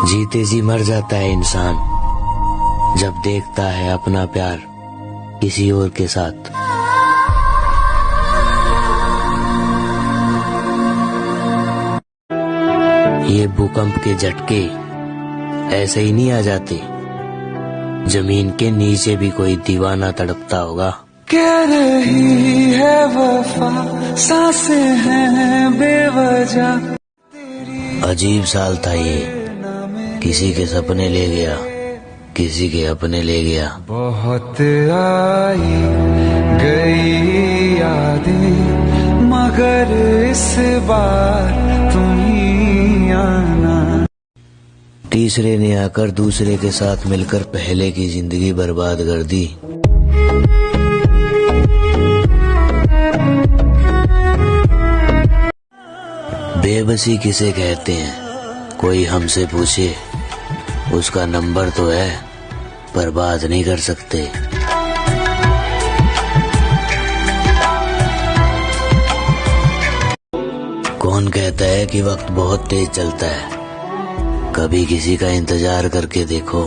जीते जी मर जाता है इंसान जब देखता है अपना प्यार किसी और के साथ। ये भूकंप के झटके ऐसे ही नहीं आ जाते, जमीन के नीचे भी कोई दीवाना तड़पता होगा। कह रही है वफा, सांसें हैं बेवजह। अजीब साल था ये, किसी के सपने ले गया, किसी के अपने ले गया। बहुत आई गई यादें, मगर इस बार तुम ही आना। तीसरे ने आकर दूसरे के साथ मिलकर पहले की जिंदगी बर्बाद कर दी। बेबसी किसे कहते हैं, कोई हमसे पूछे, उसका नंबर तो है पर बात नहीं कर सकते। कौन कहता है कि वक्त बहुत तेज चलता है, कभी किसी का इंतजार करके देखो।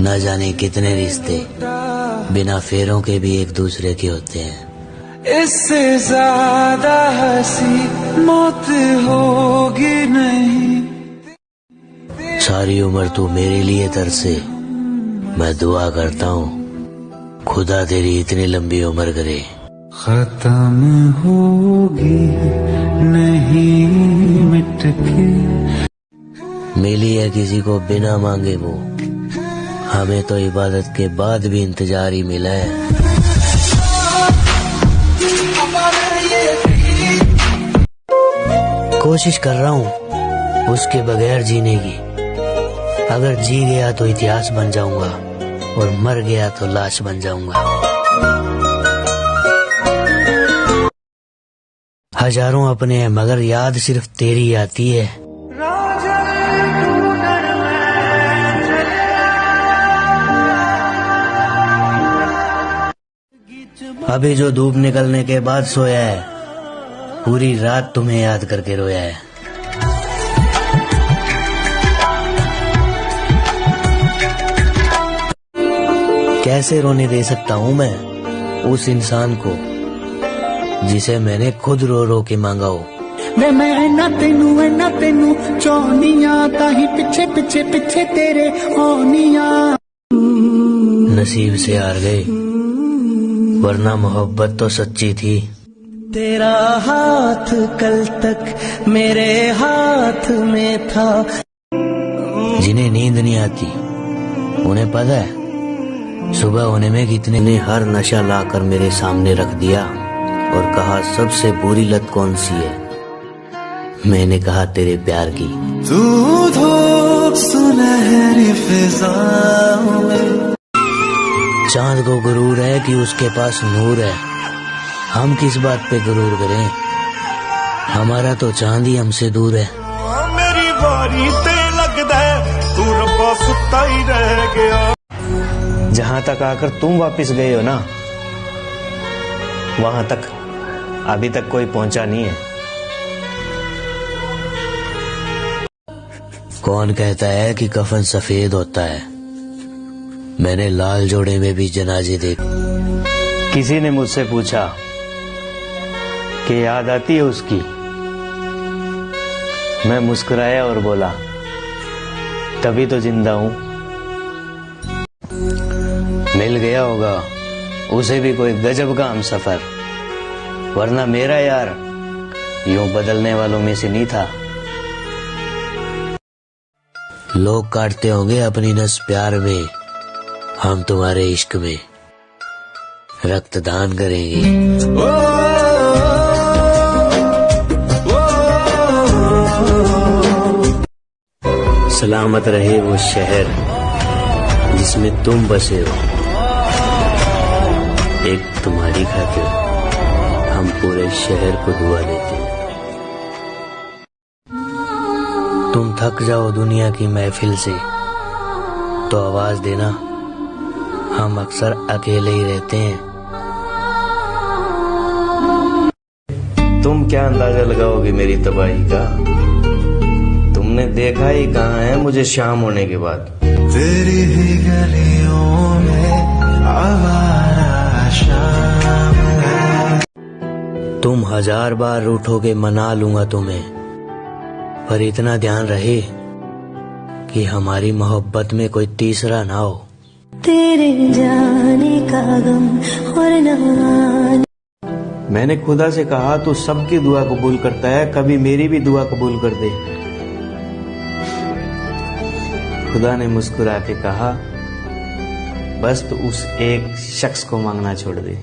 न जाने कितने रिश्ते बिना फेरों के भी एक दूसरे के होते हैं। इससे ज्यादा हंसी मौत होगी नहीं। सारी उम्र तू मेरे लिए तरसे, मैं दुआ करता हूँ खुदा तेरी इतनी लंबी उम्र करे। खत्म होगी नहीं मिट के। मिली है किसी को बिना मांगे वो, हमें तो इबादत के बाद भी इंतजार ही मिला है। कोशिश कर रहा हूँ उसके बगैर जीने की, अगर जी गया तो इतिहास बन जाऊंगा और मर गया तो लाश बन जाऊंगा। हजारों अपने हैं मगर याद सिर्फ तेरी आती है। अभी जो धूप निकलने के बाद सोया है, पूरी रात तुम्हें याद करके रोया है। कैसे रोने दे सकता हूँ मैं उस इंसान को जिसे मैंने खुद रो रो के मांगा हो। मैं ना तेनू चौनिया, ताही पिछे पिछे पिछे तेरे ओनिया। नसीब से हार गए, वरना मोहब्बत तो सच्ची थी। तेरा हाथ कल तक मेरे हाथ में था। जिन्हें नींद नहीं आती उन्हें पता है सुबह होने में कितने ने हर नशा लाकर मेरे सामने रख दिया और कहा सबसे बुरी लत कौन सी है। मैंने कहा तेरे प्यार की। तू धूप सुनहरी फिजाओं में। चांद को गुरूर है कि उसके पास नूर है, हम किस बात पे गुरूर करें, हमारा तो चांद ही हमसे दूर है। मेरी बारी ते लगदा है तू रब्बा सुत्ता ही रह गया। जहां तक आकर तुम वापस गए हो ना, वहां तक अभी तक कोई पहुंचा नहीं है। कौन कहता है कि कफन सफेद होता है, मैंने लाल जोड़े में भी जनाजे देखे। किसी ने मुझसे पूछा कि याद आती है उसकी, मैं मुस्कुराया और बोला तभी तो जिंदा हूं। मिल गया होगा उसे भी कोई गजब का हमसफर, वरना मेरा यार यूं बदलने वालों में से नहीं था। लोग काटते होंगे अपनी नस प्यार में, हम तुम्हारे इश्क में रक्तदान करेंगे। सलामत रहे वो शहर जिसमें तुम बसे हो। एक तुम्हारी खातिर हम पूरे शहर को दुआ देते हैं। तुम थक जाओ दुनिया की महफिल से तो आवाज देना, हम अक्सर अकेले ही रहते हैं। तुम क्या अंदाजा लगाओगे मेरी तबाही का? तुमने देखा ही कहाँ है मुझे शाम होने के बाद। तेरी ही गलियों में आवारा शाम है। तुम 1000 बार रूठोगे मना लूंगा तुम्हें, पर इतना ध्यान रहे कि हमारी मोहब्बत में कोई तीसरा ना हो। तेरे जाने का गम और ना। मैंने खुदा से कहा तू सबकी दुआ कबूल करता है, कभी मेरी भी दुआ कबूल कर दे। खुदा ने मुस्कुरा के कहा बस तू उस एक शख्स को मांगना छोड़ दे।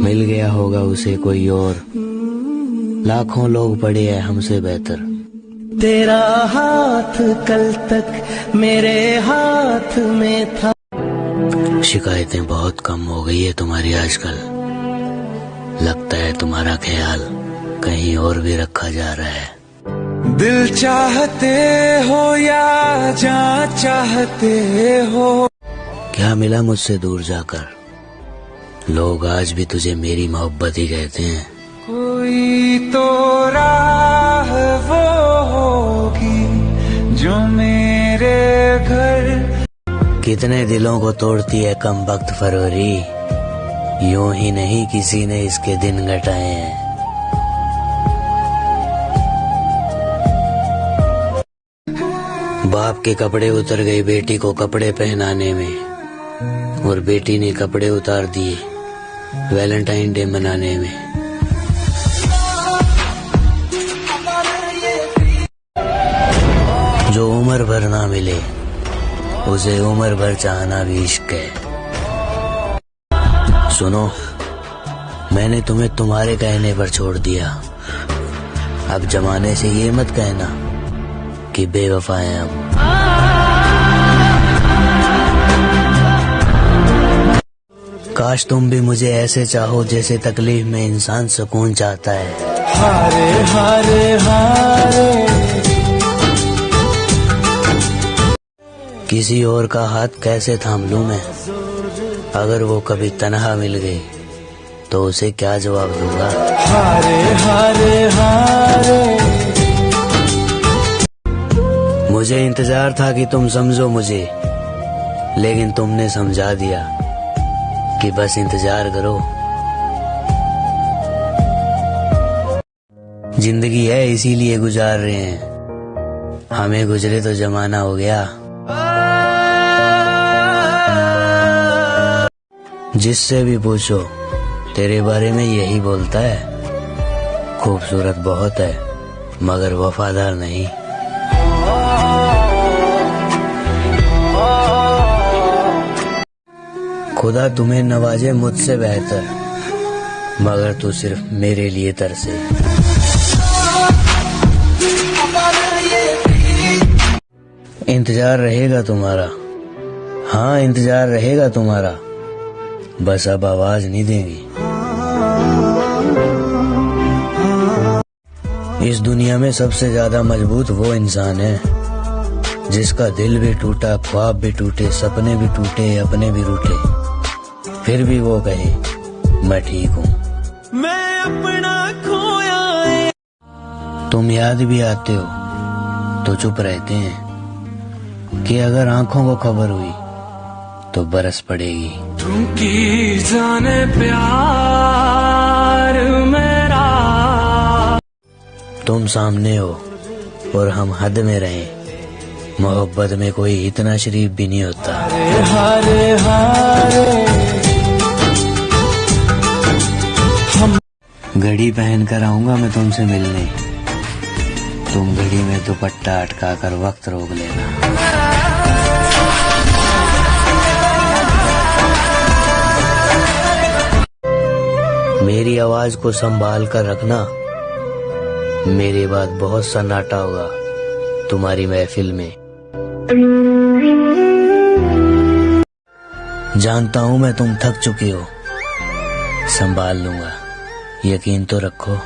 मिल गया होगा उसे कोई और, लाखों लोग पड़े हैं हमसे बेहतर। तेरा हाथ कल तक मेरे हाथ में था। शिकायतें बहुत कम हो गई है तुम्हारी आजकल। लगता है तुम्हारा ख्याल कहीं और भी रखा जा रहा है। दिल चाहते हो या जान चाहते हो। क्या मिला मुझसे दूर जाकर? लोग आज भी तुझे मेरी मोहब्बत ही कहते हैं। कोई तो राह वो होगी जो मेरे घर। कितने दिलों को तोड़ती है कम वक्त फरवरी, यूं ही नहीं किसी ने इसके दिन घटाए हैं। बाप के कपड़े उतर गए बेटी को कपड़े पहनाने में, और बेटी ने कपड़े उतार दिए वैलेंटाइन डे मनाने में। जो उम्र भर ना मिले उसे उम्र भर चाहना भी इश्क है। सुनो, मैंने तुम्हें तुम्हारे कहने पर छोड़ दिया। अब जमाने से ये मत कहना कि बेवफा हैं हम। काश तुम भी मुझे ऐसे चाहो जैसे तकलीफ में इंसान सुकून चाहता है। हारे हारे हारे। किसी और का हाथ कैसे थाम लूं मैं? अगर वो कभी तन्हा मिल गई तो उसे क्या जवाब दूंगा? हारे हारे हारे। मुझे इंतजार था कि तुम समझो मुझे, लेकिन तुमने समझा दिया कि बस इंतजार करो। जिंदगी है इसीलिए गुजार रहे हैं, हमें गुजरे तो जमाना हो गया। जिससे भी पूछो तेरे बारे में यही बोलता है, खूबसूरत बहुत है मगर वफादार नहीं। खुदा तुम्हें नवाजे मुझसे बेहतर, मगर तू सिर्फ मेरे लिए तरसे। इंतजार रहेगा तुम्हारा, हाँ इंतजार रहेगा तुम्हारा, बस अब आवाज नहीं देंगी। इस दुनिया में सबसे ज्यादा मजबूत वो इंसान है जिसका दिल भी टूटा, ख्वाब भी टूटे, सपने भी टूटे, अपने भी रूठे, फिर भी वो कहे मैं ठीक हूँ। मैं अपना खोया है। तुम याद भी आते हो तो चुप रहते हैं कि अगर आंखों को खबर हुई तो बरस पड़ेगी। तुमकी जाने प्यार मेरा। तुम सामने हो और हम हद में रहे, मोहब्बत में कोई इतना शरीफ भी नहीं होता। हारे हारे। घड़ी पहन कर आऊंगा मैं तुमसे मिलने, तुम घड़ी में दुपट्टा अटका कर वक्त रोक लेना। मेरी आवाज को संभाल कर रखना, मेरे बाद बहुत सन्नाटा होगा तुम्हारी महफिल में। जानता हूं मैं तुम थक चुकी हो, संभाल लूंगा, यकीन तो रखो।